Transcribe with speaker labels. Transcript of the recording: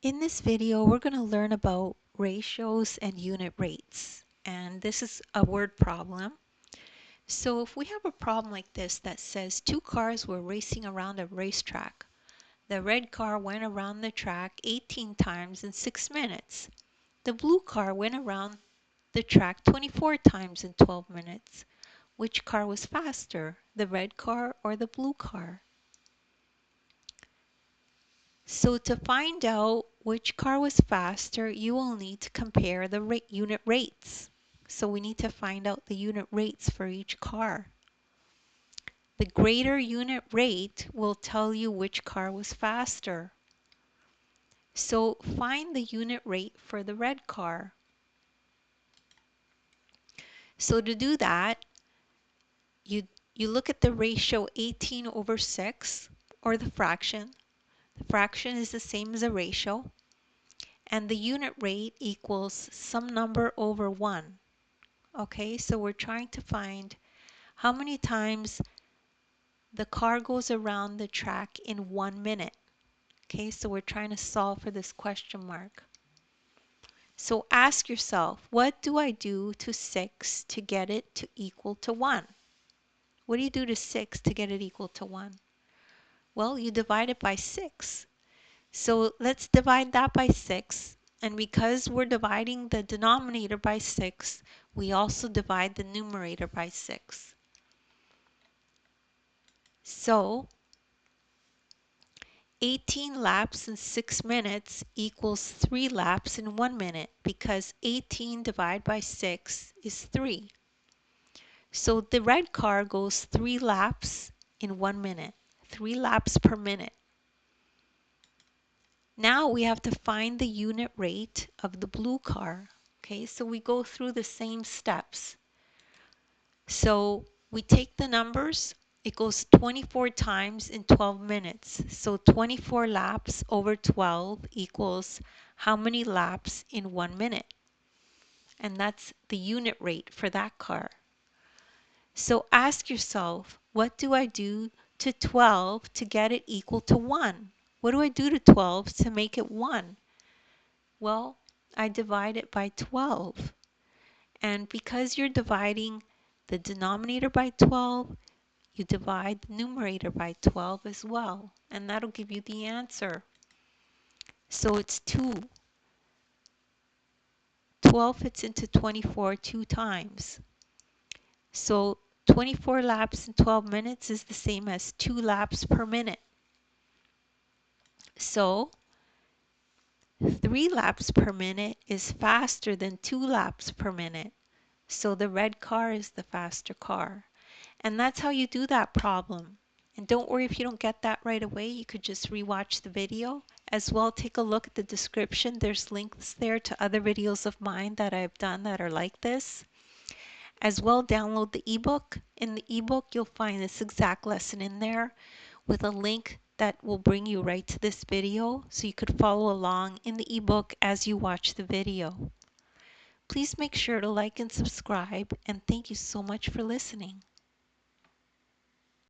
Speaker 1: In this video, we're going to learn about ratios and unit rates. And this is a word problem. So if we have a problem like this that says two cars were racing around a racetrack. The red car went around the track 18 times in 6 minutes. The blue car went around the track 24 times in 12 minutes. Which car was faster, the red car or the blue car? So to find out which car was faster, you will need to compare the unit rates. So we need to find out the unit rates for each car. The greater unit rate will tell you which car was faster. So find the unit rate for the red car. So to do that, you look at the ratio 18 over 6, or the fraction. The fraction is the same as a ratio. And the unit rate equals some number over 1. Okay, so we're trying to find how many times the car goes around the track in 1 minute. Okay, so we're trying to solve for this question mark. So ask yourself, what do I do to 6 to get it to equal to 1? What do you do to 6 to get it equal to 1? Well, you divide it by 6. So let's divide that by 6. And because we're dividing the denominator by 6, we also divide the numerator by 6. So 18 laps in 6 minutes equals 3 laps in 1 minute because 18 divided by 6 is 3. So the red car goes 3 laps in 1 minute, 3 laps per minute. Now we have to find the unit rate of the blue car. Okay, so we go through the same steps. So we take the numbers, it goes 24 times in 12 minutes. So 24 laps over 12 equals how many laps in 1 minute? And that's the unit rate for that car. So ask yourself, what do I do to 12 to get it equal to 1? What do I do to 12 to make it 1? Well, I divide it by 12. And because you're dividing the denominator by 12, you divide the numerator by 12 as well, and that'll give you the answer. So it's 2. 12 fits into 24 2 times. So 24 laps in 12 minutes is the same as 2 laps per minute. So 3 laps per minute is faster than 2 laps per minute. So the red car is the faster car. And that's how you do that problem. And don't worry if you don't get that right away. You could just rewatch the video. As well, take a look at the description. There's links there to other videos of mine that I've done that are like this. As well, download the ebook. In the ebook, you'll find this exact lesson in there with a link that will bring you right to this video so you could follow along in the ebook as you watch the video. Please make sure to like and subscribe, and thank you so much for listening.